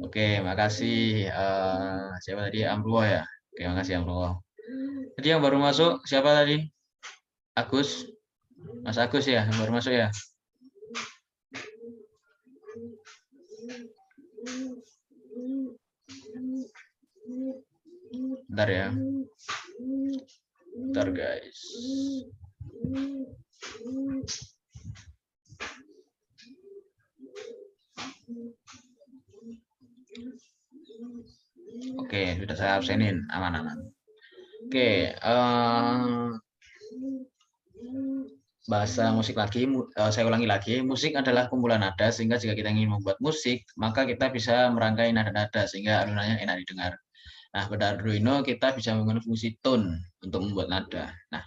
Oke, makasih. Siapa tadi? Amruo ya. Oke, makasih Amruo. Jadi yang baru masuk siapa tadi? Agus, Mas Agus ya, yang baru masuk ya. Bentar ya. Bentar guys. Oke, sudah saya absenin, aman-aman. Oke, bahasa musik lagi, saya ulangi lagi, musik adalah kumpulan nada, sehingga jika kita ingin membuat musik, maka kita bisa merangkai nada-nada, sehingga alunannya enak didengar. Nah, pada Arduino kita bisa menggunakan fungsi tone untuk membuat nada. Nah,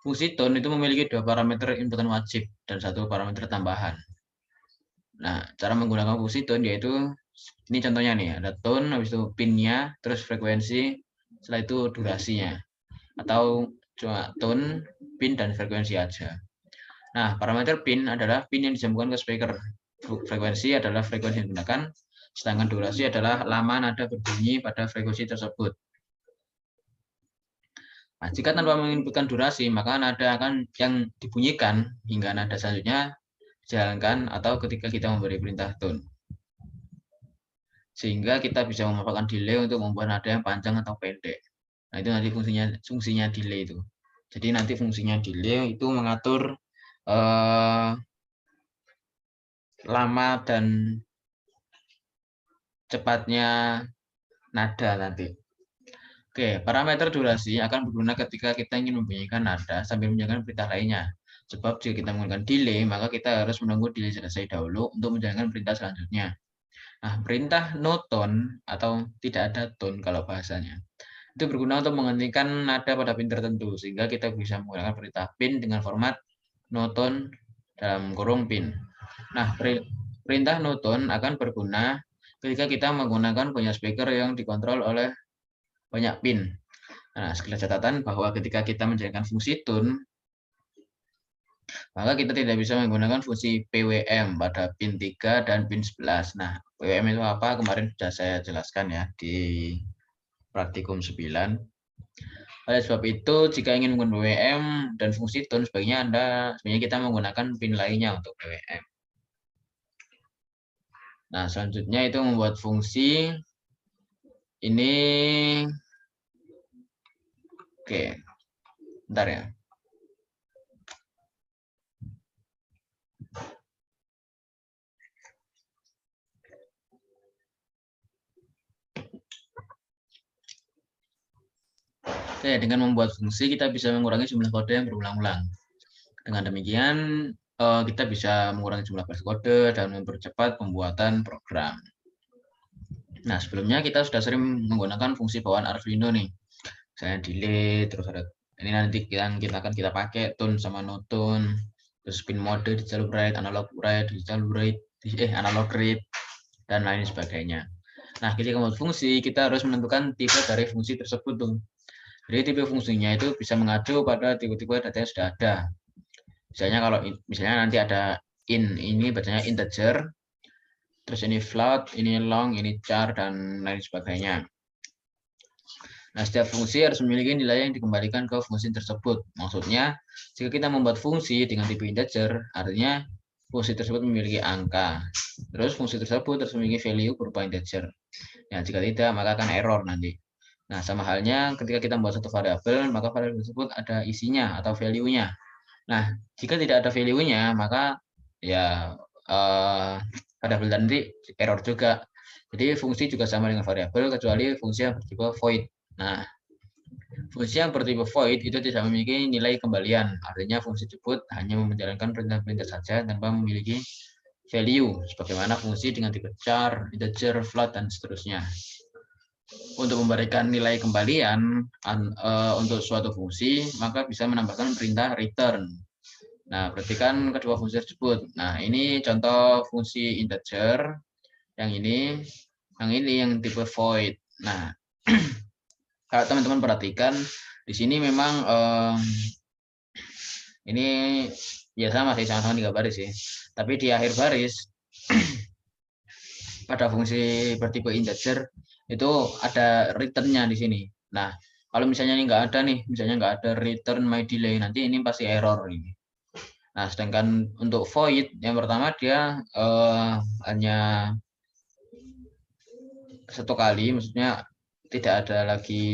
fungsi tone itu memiliki 2 parameter inputan wajib dan 1 parameter tambahan. Nah, cara menggunakan fungsi tone yaitu, ini contohnya nih, ada tone, habis itu pinnya, terus frekuensi, setelah itu durasinya. Atau cuma tone, pin, dan frekuensi aja. Nah, parameter pin adalah pin yang disambungkan ke speaker. Frekuensi adalah frekuensi yang digunakan, sedangkan durasi adalah lama nada berbunyi pada frekuensi tersebut. Nah, jika tanpa menginputkan durasi, maka nada akan yang dibunyikan hingga nada selanjutnya dijalankan atau ketika kita memberi perintah tone. Sehingga kita bisa memanfaatkan delay untuk membuat nada yang panjang atau pendek. Nah, itu nanti fungsinya delay itu. Jadi nanti fungsinya delay itu mengatur lama dan cepatnya nada nanti. Oke, parameter durasi akan berguna ketika kita ingin membunyikan nada sambil menjalankan perintah lainnya. Sebab jika kita menggunakan delay, maka kita harus menunggu delay selesai dahulu untuk menjalankan perintah selanjutnya. Nah, perintah no tone atau tidak ada tone kalau bahasanya, itu berguna untuk menghentikan nada pada pin tertentu, sehingga kita bisa menggunakan perintah pin dengan format no tone dalam kurung pin. Nah, perintah no tone akan berguna ketika kita menggunakan banyak speaker yang dikontrol oleh banyak pin. Nah, sekilas catatan bahwa ketika kita menjalankan fungsi tune, maka kita tidak bisa menggunakan fungsi PWM pada pin 3 dan pin 11. Nah, PWM itu apa? Kemarin sudah saya jelaskan ya di praktikum 9. Oleh sebab itu, jika ingin menggunakan PWM dan fungsi tune, sebaiknya kita menggunakan pin lainnya untuk PWM. Nah, selanjutnya itu membuat fungsi ini. Oke, bentar ya. Oke, dengan membuat fungsi kita bisa mengurangi jumlah kode yang berulang-ulang. Dengan demikian, kita bisa mengurangi jumlah baris kode dan mempercepat pembuatan program. Nah, sebelumnya kita sudah sering menggunakan fungsi bawaan Arduino nih. Misalnya delay, terus ada ini nanti yang kita akan pakai tune sama no tune, terus pin mode, digital write, analog write, analog read, dan lain sebagainya. Nah, ketika membuat fungsi, kita harus menentukan tipe dari fungsi tersebut tuh. Jadi tipe fungsinya itu bisa mengacu pada tipe-tipe data yang sudah ada. Misalnya kalau nanti ada ini bacanya integer, terus ini float, ini long, ini char, dan lain sebagainya. Nah, setiap fungsi harus memiliki nilai yang dikembalikan ke fungsi tersebut. Maksudnya, jika kita membuat fungsi dengan tipe integer, artinya fungsi tersebut memiliki angka. Terus fungsi tersebut harus memiliki value berupa integer. Nah, jika tidak, maka akan error nanti. Nah, sama halnya ketika kita membuat satu variabel, maka variabel tersebut ada isinya atau value-nya. Nah, jika tidak ada value-nya, maka ya variabel nanti error juga. Jadi fungsi juga sama dengan variabel, kecuali fungsi yang bertipe void. Nah, fungsi yang bertipe void itu tidak memiliki nilai kembalian. Artinya fungsi tersebut hanya menjalankan perintah-perintah saja tanpa memiliki value, sebagaimana fungsi dengan tipe char, integer, float, dan seterusnya. Untuk memberikan nilai kembalian untuk suatu fungsi, maka bisa menambahkan perintah return. Nah, perhatikan kedua fungsi tersebut. Nah, ini contoh fungsi integer. Yang ini yang tipe void. Nah, kalau teman-teman perhatikan di sini memang ini Ya sama sih, sama-sama 3 baris sih. Tapi di akhir baris pada fungsi bertipe integer itu ada return-nya di sini. Nah, kalau misalnya ini nggak ada nih, misalnya nggak ada return my delay, nanti ini pasti error ini. Nah, sedangkan untuk void yang pertama dia hanya satu kali, maksudnya tidak ada lagi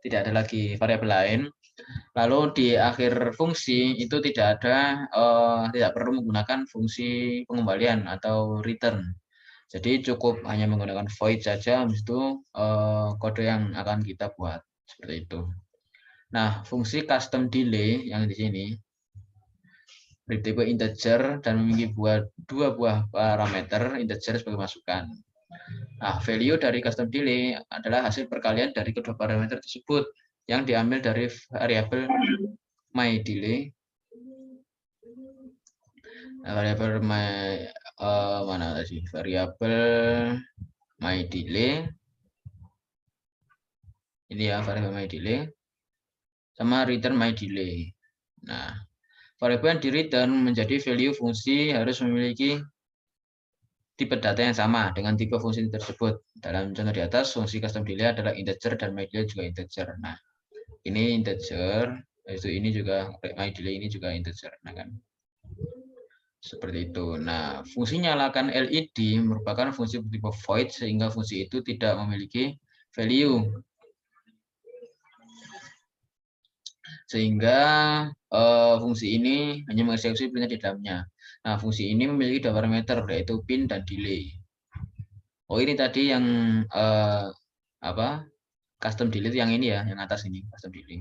tidak ada lagi variabel lain. Lalu di akhir fungsi itu tidak perlu menggunakan fungsi pengembalian atau return. Jadi cukup hanya menggunakan void saja, habis itu kode yang akan kita buat seperti itu. Nah, fungsi custom delay yang di sini bertipe integer dan memiliki dua buah parameter integer sebagai masukan. Nah, value dari custom delay adalah hasil perkalian dari kedua parameter tersebut yang diambil dari variabel my delay. Variabel mana tadi? Variabel my delay. Ini ya variabel my delay sama return my delay. Nah, variabel yang di return menjadi value fungsi harus memiliki tipe data yang sama dengan tipe fungsi tersebut. Dalam contoh di atas, fungsi custom delay adalah integer dan my delay juga integer. Nah, ini integer, itu ini juga my delay ini juga integer. Nah, kan seperti itu. Nah, fungsi nyalakan LED merupakan fungsi tipe void sehingga fungsi itu tidak memiliki value. Sehingga fungsi ini hanya mengeksekusi perintah di dalamnya. Nah, fungsi ini memiliki dua parameter yaitu pin dan delay. Oh, ini tadi yang custom delay itu yang ini ya, yang atas ini custom delay.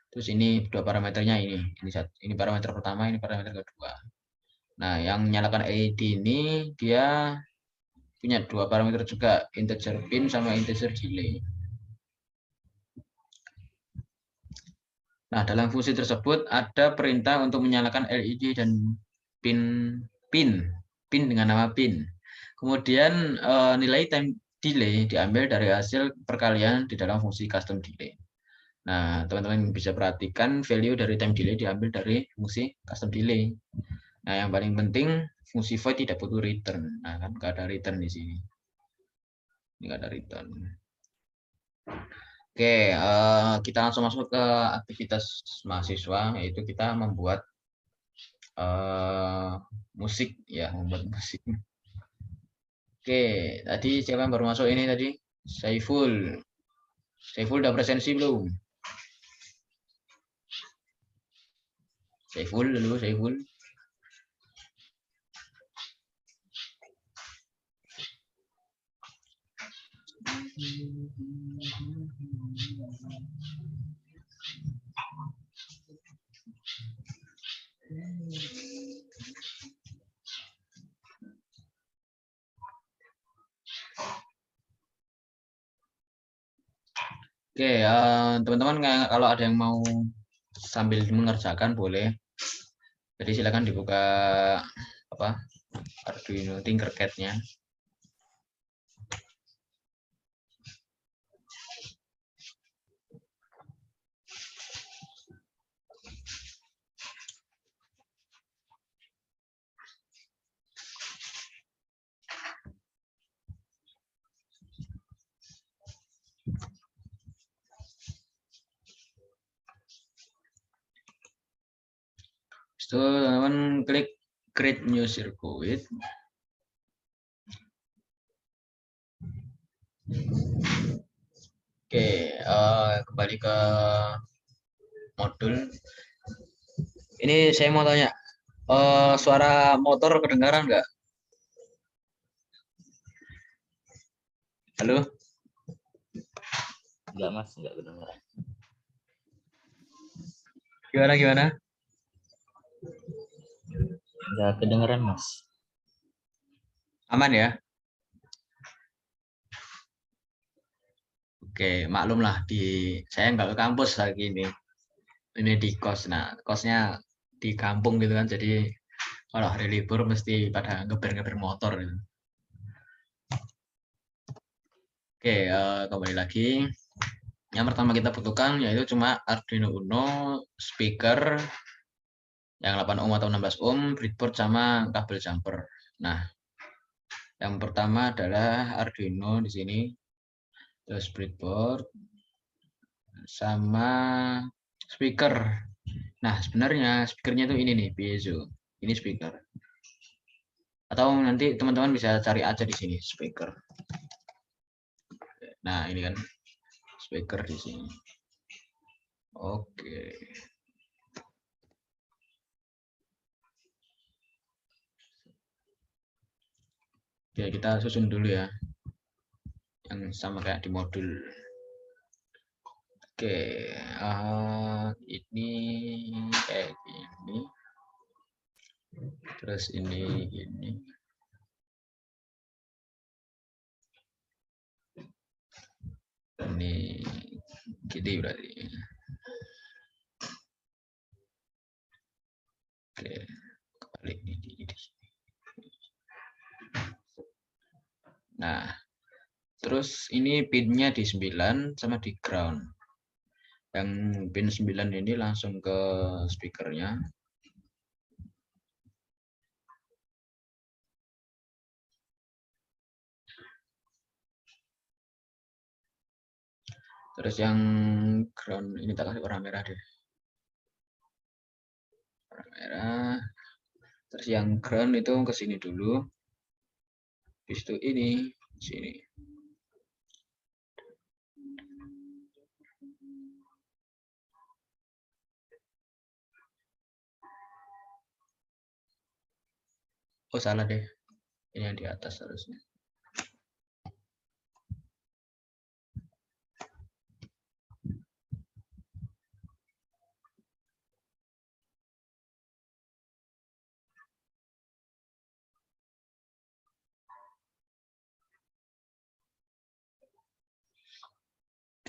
Terus ini dua parameternya ini parameter pertama, ini parameter kedua. Nah, yang nyalakan LED ini dia punya dua parameter juga, integer pin sama integer delay. Nah, dalam fungsi tersebut ada perintah untuk menyalakan LED dan pin dengan nama pin. Kemudian nilai time delay diambil dari hasil perkalian di dalam fungsi custom delay. Nah, teman-teman bisa perhatikan value dari time delay diambil dari fungsi custom delay. Nah, yang paling penting fungsi void tidak butuh return. Nah, kan nggak ada return di sini. Ini nggak ada return. Oke, kita langsung masuk ke aktivitas mahasiswa, yaitu kita membuat musik ya, membuat musik. Oke, tadi siapa yang baru masuk ini tadi? Saiful. Saiful udah presensi belum? Saiful dulu, Saiful. Oke, teman-teman kalau ada yang mau sambil mengerjakan boleh. Jadi silakan dibuka Arduino Tinkercad-nya. So, teman-teman klik create new circuit. Oke, kembali ke modul. Ini saya mau tanya, suara motor kedengaran nggak? Halo? Enggak, Mas, enggak kedengaran. Gimana? Enggak kedengaran, Mas. Aman ya? Oke, maklum lah saya nggak ke kampus lagi ini. Ini di kos. Nah, kosnya di kampung gitu kan. Jadi kalau hari libur mesti pada ngeber motor gitu. Oke, kembali lagi. Yang pertama kita butuhkan yaitu cuma Arduino Uno, speaker yang 8 ohm atau 16 ohm, breadboard sama kabel jumper. Nah, yang pertama adalah Arduino di sini, terus breadboard sama speaker. Nah, sebenarnya speakernya itu ini nih, piezo. Ini speaker. Atau nanti teman-teman bisa cari aja di sini speaker. Nah, ini kan speaker di sini. Oke. Oke, kita susun dulu ya. Yang sama kayak di modul. Oke, ini kayak gini. Terus ini. Ini gini berarti. Oke, kembali ini. Nah, terus ini pinnya di 9 sama di ground. Yang pin 9 ini langsung ke speakernya. Terus yang ground ini tak kasih warna merah deh. Warna merah. Terus yang ground itu ke sini dulu. Habis itu ini sini. Oh, salah deh. Ini yang di atas harusnya.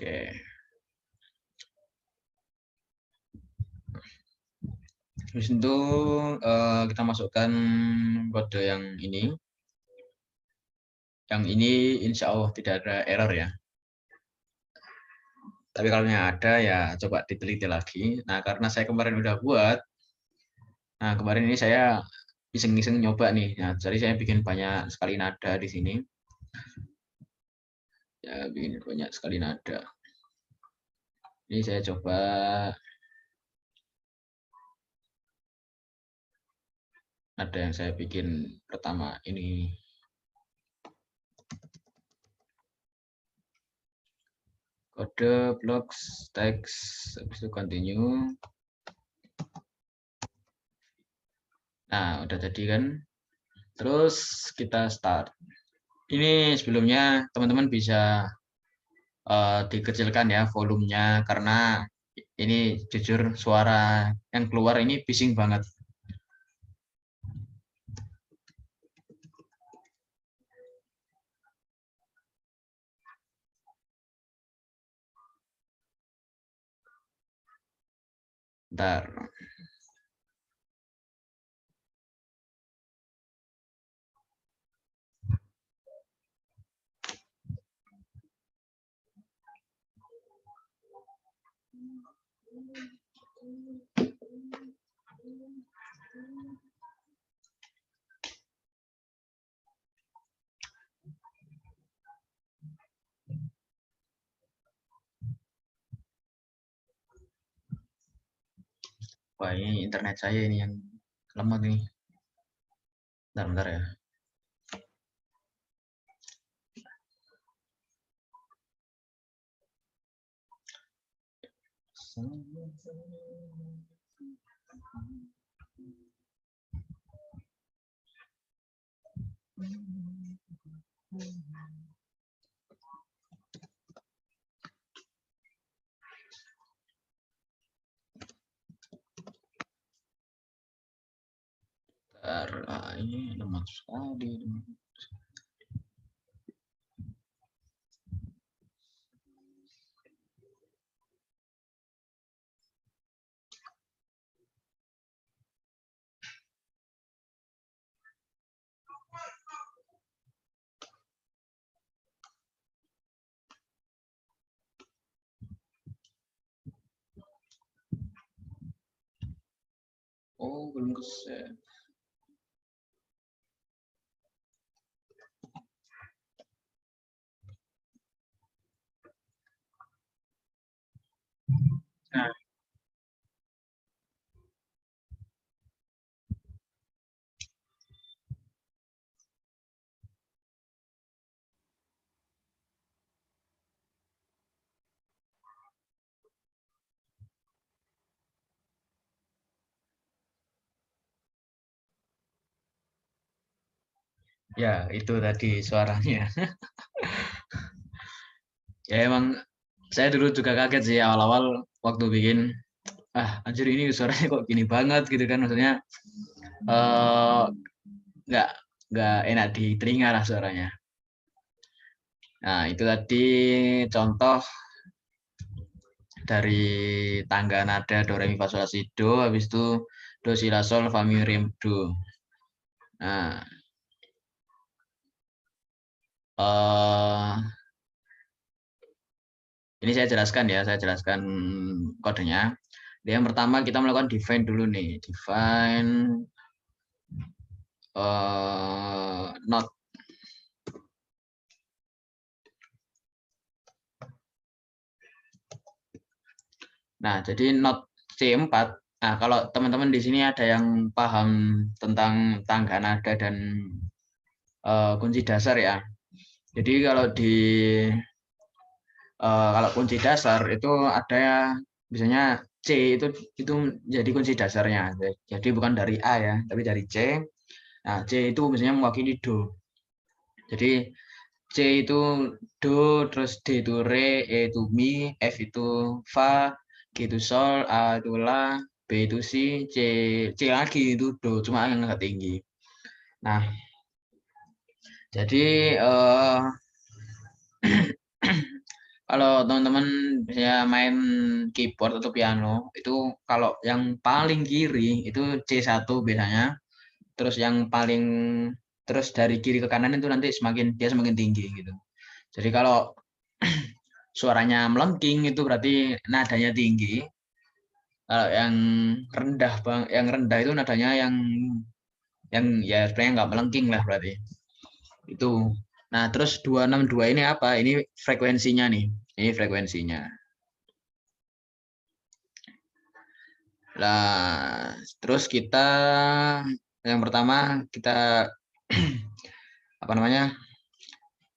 Oke. Habis itu kita masukkan kode yang ini. Yang ini insya Allah tidak ada error ya. Tapi kalau yang ada ya coba diteliti lagi. Nah, karena saya kemarin udah buat, nah kemarin ini saya iseng-iseng nyoba nih. Nah, jadi saya bikin banyak sekali nada di sini. Ya, bikin banyak sekali nada. Ini saya coba nada yang saya bikin pertama ini. Kode blocks text habis itu continue. Nah, udah jadi kan? Terus kita start. Ini sebelumnya teman-teman bisa dikecilkan ya volumenya karena ini jujur suara yang keluar ini bising banget. Bentar. Wah, ini internet saya ini yang lemot nih. Bentar ya. Bentar, ini lemot sekali. belum ke-save. Nah, ya itu tadi suaranya. Ya emang saya dulu juga kaget sih awal-awal waktu bikin, anjir ini suaranya kok gini banget gitu kan, maksudnya eh, nggak nggak enak di telinga lah suaranya. Nah itu tadi contoh dari tangga nada do re mi fa sol la si do, habis itu do si la sol fa mi re do. Nah, ini saya jelaskan ya, saya jelaskan kodenya. Yang pertama kita melakukan define dulu nih, define not. Nah, jadi not C4. Nah, kalau teman-teman di sini ada yang paham tentang tangga nada dan kunci dasar ya. Jadi kalau kunci dasar itu ada ya, biasanya C itu jadi kunci dasarnya. Jadi bukan dari A ya, tapi dari C. Nah, C itu biasanya mewakili do. Jadi C itu do, terus D itu re, E itu mi, F itu fa, G itu sol, A itu la, B itu si, C lagi itu do, cuma yang agak tinggi. Nah, jadi kalau teman-teman bisa main keyboard atau piano, itu kalau yang paling kiri itu C1 biasanya, terus yang paling terus dari kiri ke kanan itu nanti semakin tinggi gitu. Jadi kalau suaranya melengking itu berarti nadanya tinggi. Kalau yang rendah itu nadanya yang ya sebenarnya nggak melengking lah berarti. Itu. Nah, terus 262 ini apa? Ini frekuensinya nih. Ini frekuensinya. Nah, terus kita yang pertama kita apa namanya?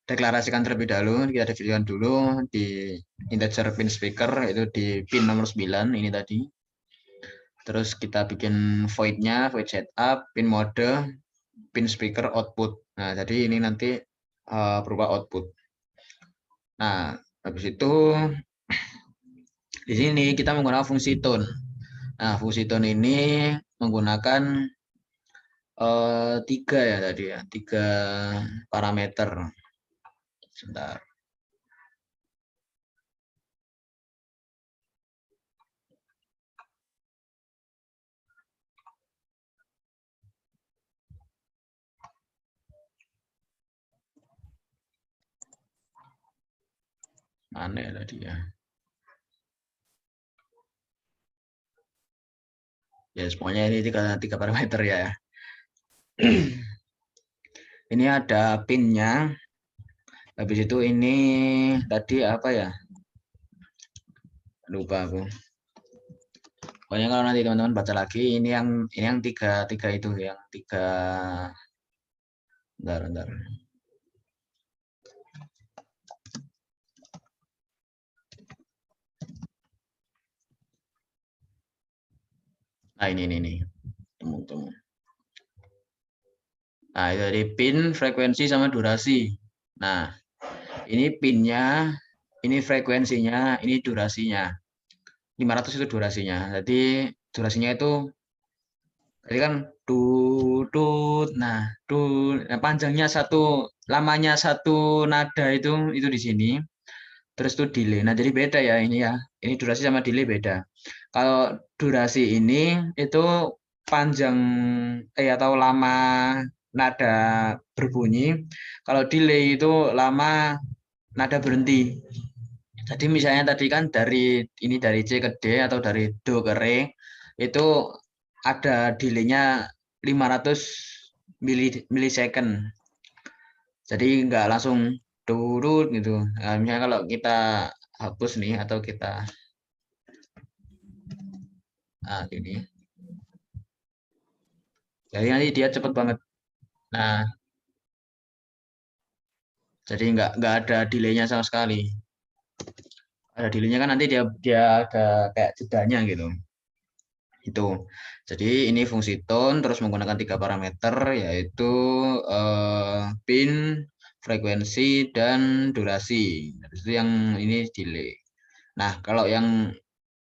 Deklarasikan terlebih dahulu, kita definisikan dulu di integer pin speaker itu di pin nomor 9 ini tadi. Terus kita bikin void-nya, void setup, pin mode, pin speaker output. Nah, jadi ini nanti berupa output. Nah, habis itu di sini kita menggunakan fungsi tone. Nah, fungsi tone ini menggunakan 3 ya tadi ya, 3 parameter. Sebentar. Mana ya tadi ya? Ya, semuanya ini 3 parameter ya. Ini ada pinnya. Habis itu ini tadi apa ya? Lupa aku. Pokoknya kalau nanti teman-teman baca lagi, ini yang tiga itu, yang 3. Bentar. Nah, ini. Temu. Nah, itu dari pin, frekuensi, sama durasi. Nah, ini pinnya, ini frekuensinya, ini durasinya. 500 itu durasinya. Jadi durasinya itu tadi kan tutut. Nah, panjangnya lamanya satu nada itu di sini. Terus tuh delay. Nah, jadi beda ya ini ya. Ini durasi sama delay beda. Kalau durasi ini itu panjang atau lama nada berbunyi. Kalau delay itu lama nada berhenti. Jadi misalnya tadi kan dari C ke D atau dari do ke re itu ada delay-nya 500 milisecond. Jadi nggak langsung turun gitu. Nah, misalnya kalau kita hapus nih atau kita gini. Jadi nanti dia cepet banget. Nah, jadi nggak ada delay-nya sama sekali. Ada delay-nya kan nanti dia ada kayak jedanya gitu. Itu. Jadi ini fungsi tone terus menggunakan 3 parameter yaitu pin, frekuensi, dan durasi. Habis itu yang ini delay. Nah, kalau yang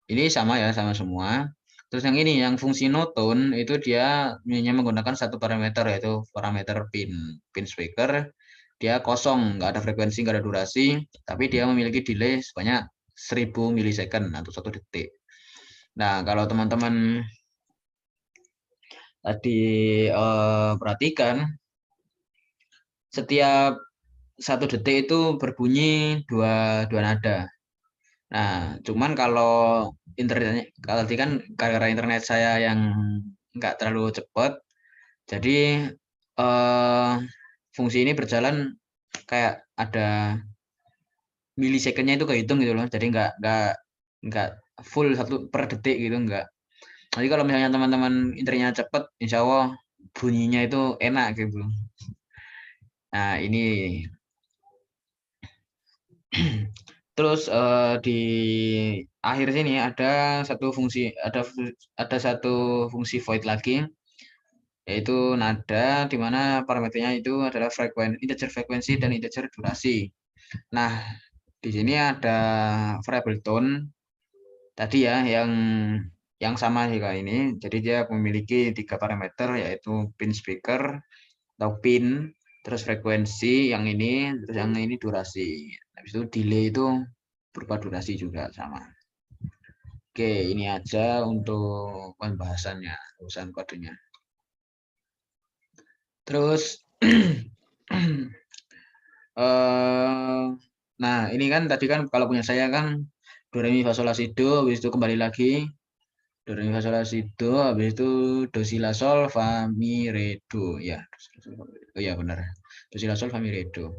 ini sama ya, sama semua. Terus yang ini, yang fungsi no tone itu dia hanya menggunakan satu parameter yaitu parameter pin speaker. Dia kosong, nggak ada frekuensi, nggak ada durasi, tapi dia memiliki delay sebanyak 1000 milisecond atau 1 detik. Nah, kalau teman-teman tadi perhatikan, setiap 1 detik itu berbunyi dua nada. Nah, cuman kalau internetnya, kalau tadi kan gara-gara internet saya yang nggak terlalu cepat, jadi fungsi ini berjalan kayak ada milisecondnya itu kehitung gitu loh. Jadi nggak full 1 per detik gitu, nggak. Jadi kalau misalnya teman-teman internetnya cepat, insya Allah bunyinya itu enak gitu. Nah, ini terus di akhir sini ada satu fungsi void lagi, yaitu nada, di mana parameternya itu adalah integer frekuensi dan integer durasi. Nah, di sini ada variable tone tadi ya, yang sama juga ini. Jadi dia memiliki 3 parameter yaitu pin speaker atau pin, terus frekuensi yang ini, terus yang ini durasi. Habis itu delay itu berupa durasi juga sama. Oke, ini aja untuk pembahasannya, urusan kodenya. Terus, nah ini kan tadi kan kalau punya saya kan do re mi fa sol la si do, habis itu kembali lagi do re mi fa sol la si do, habis itu do si la sol fa mi re do ya. Oh ya benar, do si la sol fa mi re do.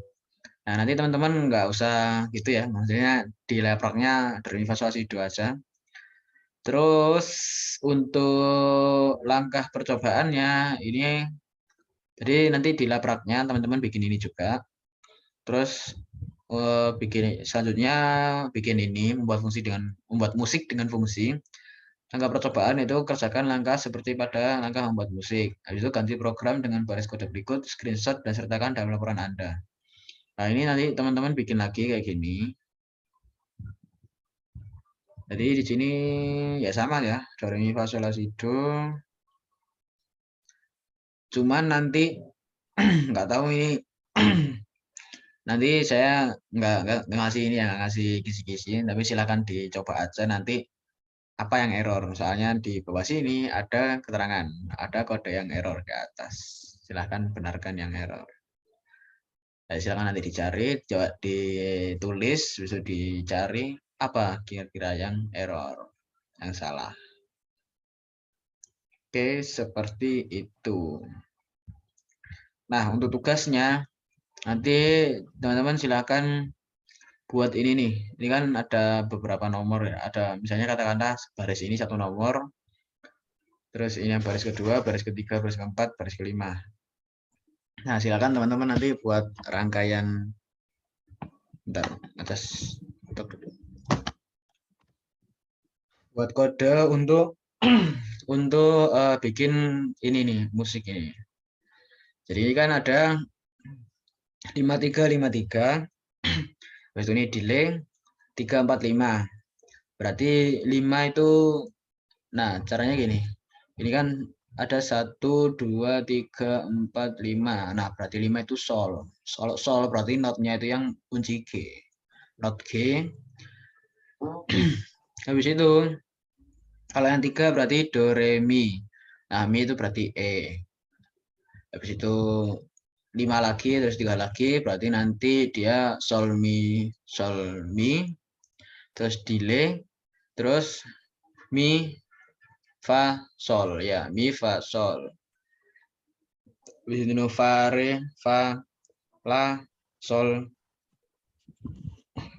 Nah nanti teman-teman nggak usah gitu ya, maksudnya di lepraknya do re mi fa sol la si do aja. Terus untuk langkah percobaannya ini, jadi nanti di lapraknya teman-teman bikin ini juga. Terus selanjutnya bikin ini, membuat musik dengan fungsi. Langkah percobaan itu kerjakan langkah seperti pada langkah membuat musik. Habis itu ganti program dengan baris kode berikut, screenshot dan sertakan dalam laporan Anda. Nah ini nanti teman-teman bikin lagi kayak gini. Jadi di sini ya sama ya, do re mi fa sol la si do. Cuman nanti nggak tahu ini nanti saya nggak ngasih ini ya, nggak ngasih kisi-kisi, tapi silakan dicoba aja nanti apa yang error. Soalnya di bawah sini ada keterangan, ada kode yang error di atas. Silahkan benarkan yang error. Nah, silakan nanti dicari, coba ditulis, bisa dicari apa kira-kira yang error, yang salah. Oke, seperti itu. Nah, untuk tugasnya nanti teman-teman silakan buat ini nih. Ini kan ada beberapa nomor ya. Ada misalnya katakanlah baris ini 1 nomor. Terus ini yang baris kedua, baris ketiga, baris keempat, baris kelima. Nah, silakan teman-teman nanti buat rangkaian atas buat kode untuk bikin ini nih, musik ini. Jadi ini kan ada 5353. Terus ini delay 345. Berarti 5 itu, nah caranya gini. Ini kan ada 1, 2, 3, 4, 5. Nah, berarti 5 itu sol. Sol berarti notnya itu yang kunci G. Not G. Habis itu, kalau yang 3 berarti do, re, mi. Nah, mi itu berarti E. Habis itu 5 lagi, terus 3 lagi. Berarti nanti dia sol, mi. Terus delay. Terus mi. fa, sol ya, mi, fa, sol. Habis itu fa, re, fa, la, sol,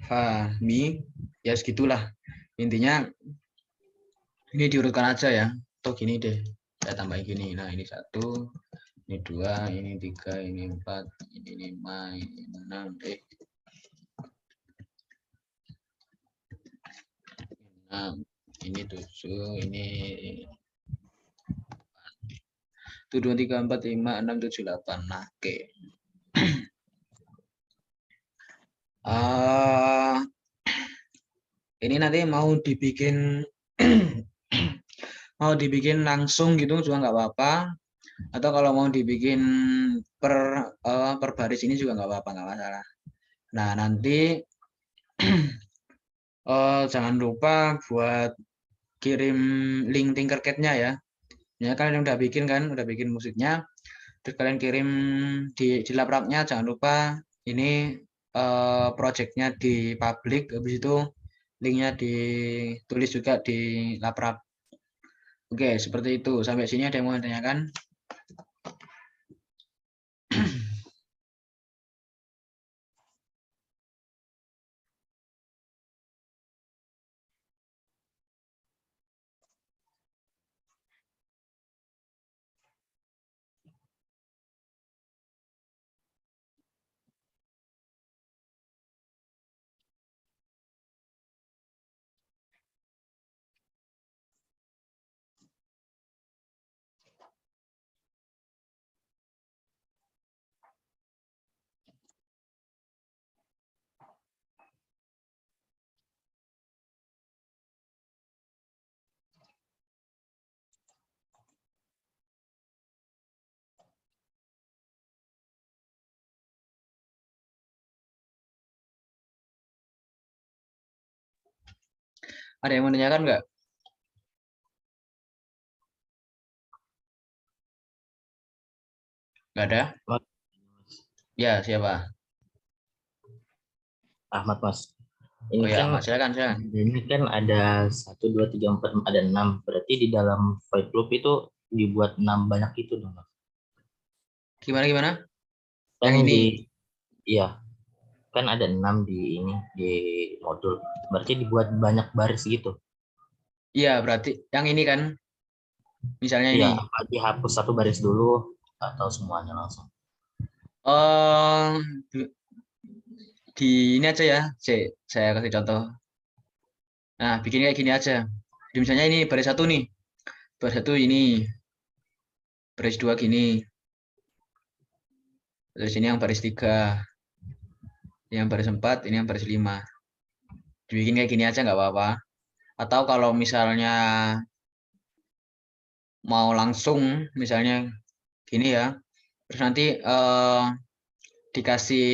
fa, mi, ya segitulah. Intinya ini diurutkan aja ya. Atau gini deh, saya tambahin gini. Nah ini 1, ini 2, ini 3, ini 4, ini 5, ini 6, 6, ini 7, ini 1, 2, 3, 4, 5, 6, 7, 8. Nah, oke. Ini nanti mau dibikin langsung gitu juga nggak apa-apa, atau kalau mau dibikin per baris ini juga nggak apa-apa, nggak masalah. Nah nanti jangan lupa buat kirim link Tinkercad-nya ya. Ya kalian udah bikin musiknya, terus kalian kirim di Laprap-nya. Jangan lupa ini project-nya di public, habis itu linknya ditulis juga di Laprap. Oke, seperti itu. Sampai sini ada yang mau ditanyakan? Ada yang mau ditanyakan nggak? Nggak ada? Mas. Ya, siapa? Ahmad Mas. Oh Ini ya, kan Mas, silakan. ada 1, 2, 3, 4, ada 6. Berarti di dalam Fight Club itu dibuat 6 banyak itu dong, Mas. Gimana? Yang Kan ini? iya, kan ada 6 di modul. Berarti dibuat banyak baris gitu. Iya, berarti yang ini kan, misalnya Iya, ini. apa dihapus satu baris dulu atau semuanya langsung? Oh, di ini aja ya. Saya kasih contoh. Nah, bikin kayak gini aja. Misalnya ini baris 1 nih. Baris 1 ini, baris 2 gini. Terus ini yang baris 3, ini yang baris 4, ini yang baris 5. Dibikin kayak gini aja nggak apa-apa. Atau kalau misalnya mau langsung, misalnya gini ya. Terus nanti dikasih,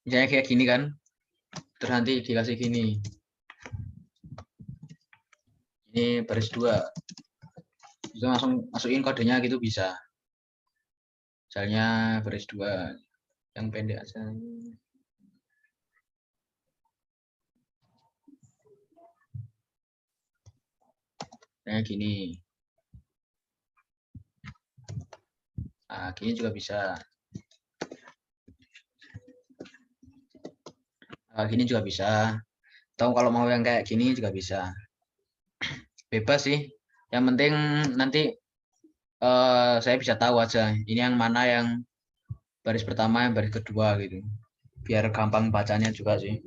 misalnya kayak gini kan. Terus nanti dikasih gini. Ini baris 2. Itu langsung masukin kodenya gitu bisa. Misalnya baris 2 yang pendek aja. Kayak gini. Nah, gini juga bisa. Nah, gini juga bisa. Atau kalau mau yang kayak gini juga bisa. Bebas sih. Yang penting nanti saya bisa tahu aja. Ini yang mana yang baris pertama, yang baris kedua gitu. Biar gampang bacanya juga sih.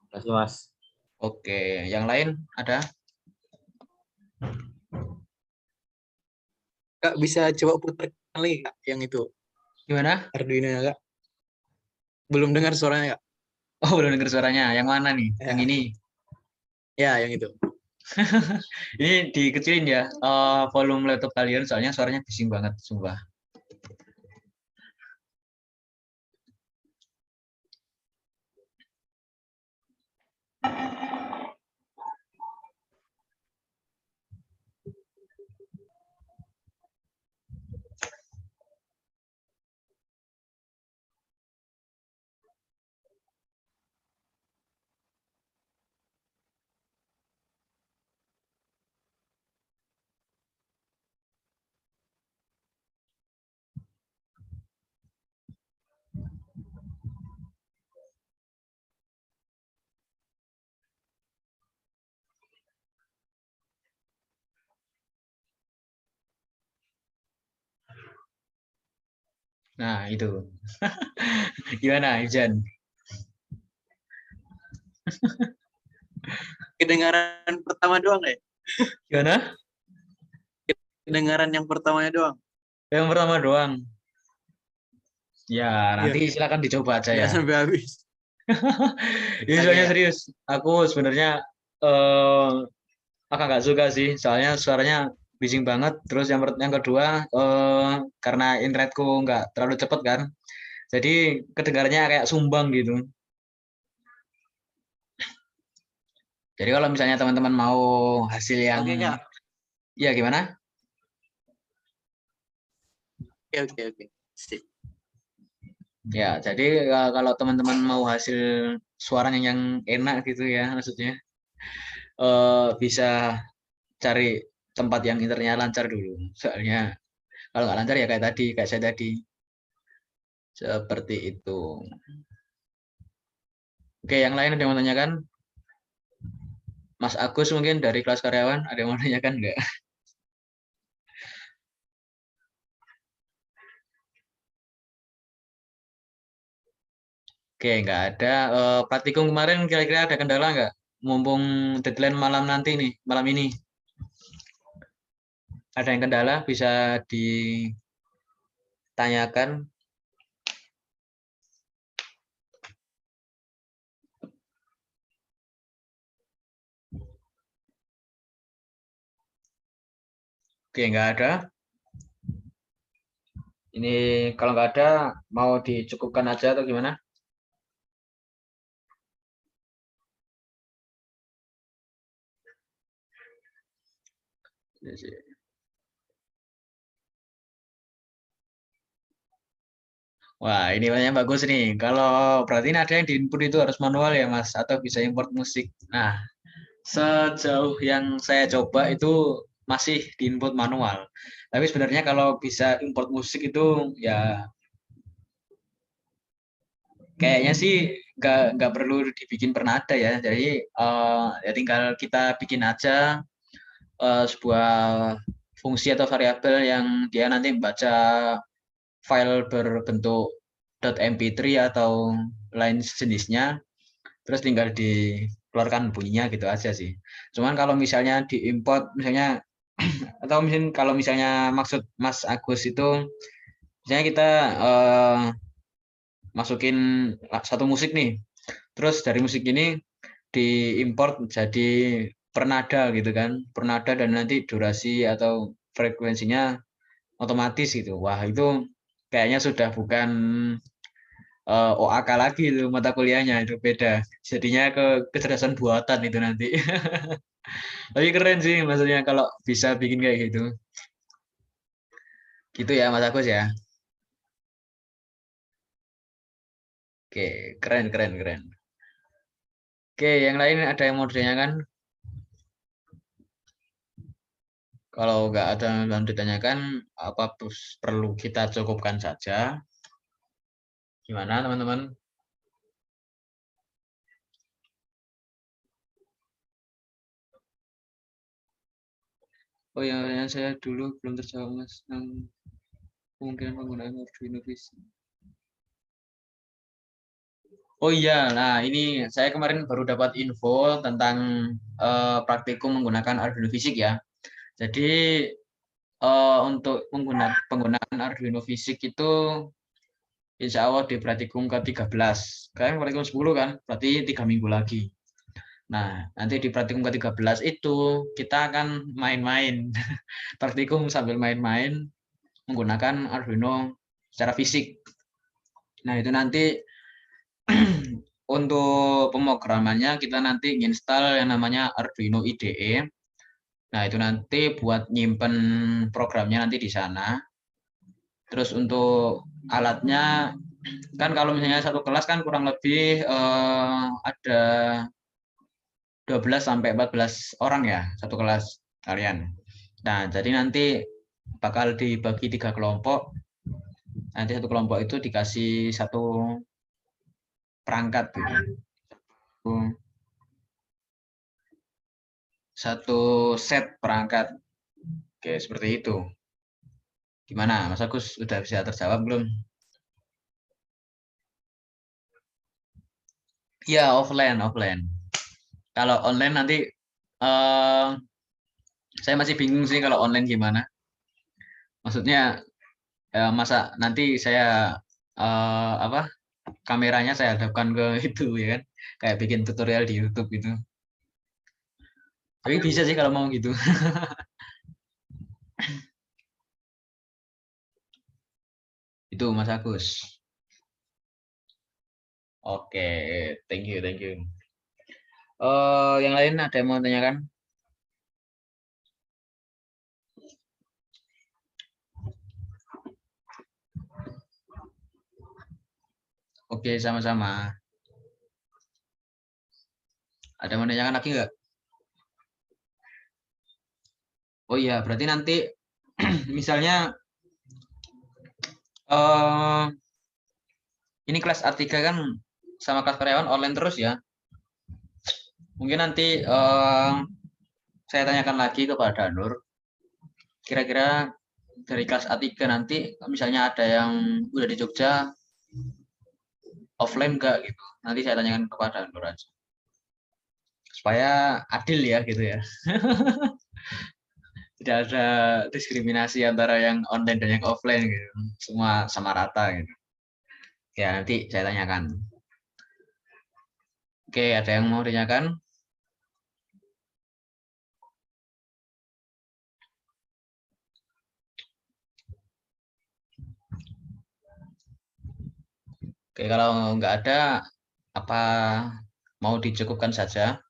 Terima kasih, Mas. Oke, yang lain ada? Kak, bisa coba putar lagi Kak, yang itu Gimana? Arduino ya Kak. Belum dengar suaranya Kak. Oh, belum dengar suaranya. Yang mana nih? Yang Ya, ini. ya yang itu. Ini dikecilin ya volume laptop kalian, soalnya suaranya bising banget, sumpah. Nah, itu. Gimana, Ijan? Kedengaran pertama doang ya? Gimana? Kedengaran yang pertamanya doang. Yang pertama doang. Ya, Iya, nanti silakan dicoba aja nggak ya. sampai habis. Ini Oke soalnya ya. serius. Aku sebenarnya eh agak nggak suka sih, soalnya suaranya bising banget. Terus yang kedua, karena internetku nggak terlalu cepet kan, jadi kedengarannya kayak sumbang gitu. Jadi kalau misalnya teman-teman mau hasil yang, Oke Kak. ya gimana? Oke. Sip. Ya, jadi kalau teman-teman mau hasil suaranya yang enak gitu ya, maksudnya bisa cari tempat yang internetnya lancar dulu. Soalnya kalau nggak lancar ya kayak tadi, kayak saya tadi, seperti itu. Oke, yang lain ada yang mau tanyakan? Mas Agus mungkin dari kelas karyawan ada yang mau tanyakan nggak? Oke, nggak ada. Praktikum kemarin kira-kira ada kendala nggak? Mumpung deadline malam nanti nih, malam ini. Ada yang kendala bisa ditanyakan. Oke, nggak ada. Ini kalau nggak ada, mau dicukupkan aja atau gimana? Wah, ini yang bagus nih. Kalau berarti ini ada yang di input itu harus manual ya, Mas, atau bisa import musik. Nah, sejauh yang saya coba itu masih di input manual. Tapi sebenarnya kalau bisa import musik itu ya kayaknya sih nggak perlu dibikin pernada ya. Jadi ya tinggal kita bikin aja sebuah fungsi atau variabel yang dia nanti membaca file berbentuk .mp3 atau lain sejenisnya, terus tinggal dikeluarkan bunyinya gitu aja sih. Cuman kalau misalnya diimport misalnya atau mungkin kalau misalnya maksud Mas Agus itu misalnya kita masukin satu musik nih, terus dari musik ini diimport jadi pernada gitu kan, pernada dan nanti durasi atau frekuensinya otomatis gitu. Wah, itu kayaknya sudah bukan OAK lagi itu mata kuliahnya, itu beda. Jadinya ke kecerdasan buatan itu nanti. Tapi keren sih maksudnya kalau bisa bikin kayak gitu. Gitu ya Mas Agus ya. Oke, keren. Oke, yang lain ada yang mau ditanyakan? Kalau nggak ada yang ditanyakan, apa perlu kita cukupkan saja? Gimana teman-teman? Oh ya, yang saya dulu belum terjawab Mas. Kemungkinan penggunaan Arduino Vision. Oh iya, nah ini saya kemarin baru dapat info tentang praktikum menggunakan Arduino Fisik ya. Jadi untuk penggunaan Arduino Fisik itu insya Allah di praktikum ke-13. Kalian praktikum 10 kan? Berarti 3 minggu lagi. Nah, nanti di praktikum ke-13 itu kita akan main-main. Praktikum sambil main-main menggunakan Arduino secara fisik. Nah, itu nanti untuk pemrogramannya kita nanti install yang namanya Arduino IDE. Nah, itu nanti buat nyimpen programnya nanti di sana. Terus untuk alatnya kan kalau misalnya satu kelas kan kurang lebih ada 12 sampai 14 orang ya satu kelas kalian. Nah, jadi nanti bakal dibagi 3 kelompok. Nanti satu kelompok itu dikasih satu perangkat gitu. Satu set perangkat. Oke, seperti itu. Gimana, Mas Agus? Sudah bisa terjawab belum? Ya, offline. Kalau online nanti saya masih bingung sih kalau online gimana. Maksudnya masa nanti saya apa kameranya saya hadapkan ke itu ya kan, kayak bikin tutorial di YouTube gitu. Tapi bisa sih kalau mau gitu. Itu Mas Agus. Oke, thank you. Yang lain ada yang mau tanyakan? Oke, sama-sama. Ada yang mau tanyakan lagi nggak? Oh iya, berarti nanti misalnya ini kelas A3 kan sama kelas karyawan online terus ya. Mungkin nanti saya tanyakan lagi kepada Nur. Kira-kira dari kelas A3 nanti misalnya ada yang udah di Jogja offline nggak gitu. Nanti saya tanyakan kepada Nur aja. Supaya adil ya gitu ya. Tidak ada diskriminasi antara yang online dan yang offline gitu. Semua sama rata gitu. Ya, nanti saya tanyakan. Oke, ada yang mau ditanyakan? Oke, kalau nggak ada, apa mau dicukupkan saja?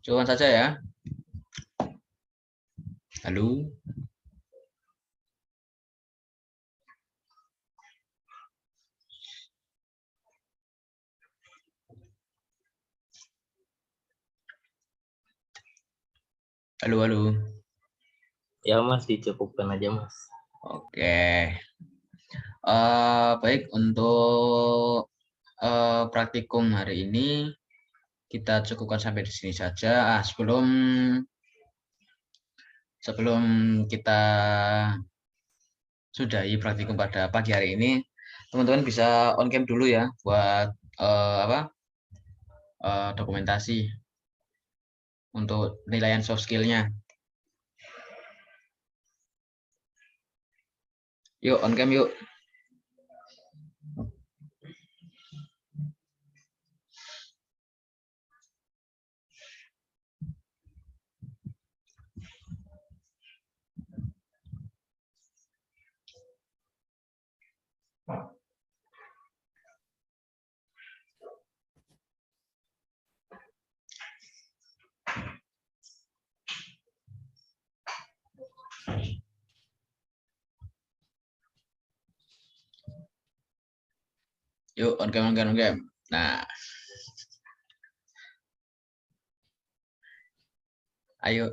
Cukupkan saja ya. Halo? Halo. Ya Mas, dicukupkan aja Mas. Oke. Baik, untuk praktikum hari ini kita cukupkan sampai di sini saja. Sebelum kita sudahi praktikum pada pagi hari ini, teman-teman bisa on cam dulu ya buat dokumentasi untuk penilaian soft skill-nya. Yuk, on cam yuk. Yuk, on cam. Nah, ayo.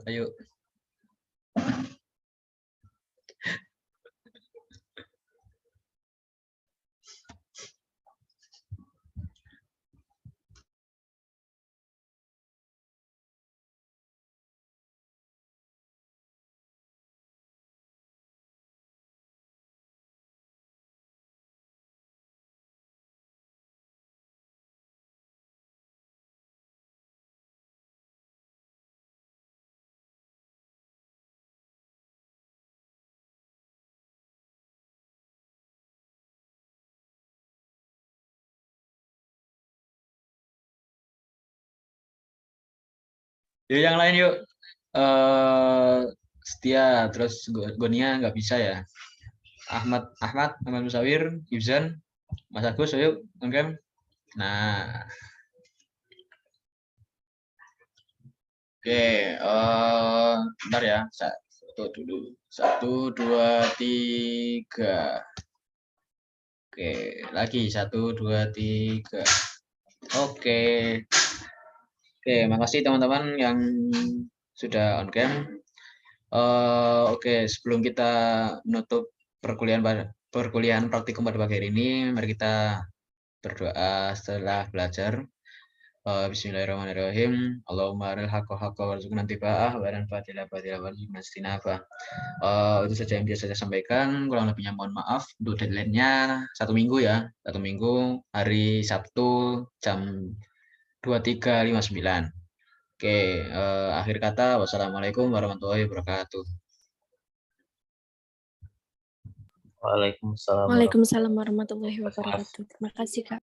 Yuk yang lain yuk. Setia, terus Gonia nggak bisa ya. Ahmad Musawir, Ibzan, Mas Agus, ayo on cam. Nah, oke, bentar ya. Satu dulu. 1, 2, 3. Oke, lagi 1, 2, 3. Oke. Oke, makasih teman-teman yang sudah on cam. Oke, sebelum kita menutup perkuliahan praktikum pada pagi hari ini, mari kita berdoa setelah belajar. Bismillahirrahmanirrahim. Allahumma aril haqqa haqqa warzuqna tiba'ah wa aril batila batila warzuqna istinabah. Itu saja yang bisa saya sampaikan. Kurang lebihnya mohon maaf. Untuk deadline-nya 1 minggu ya. 1 minggu hari Sabtu jam 23.59. Oke, akhir kata wassalamualaikum warahmatullahi wabarakatuh. Waalaikumsalam. Waalaikumsalam warahmatullahi wabarakatuh. Terima kasih, Kak.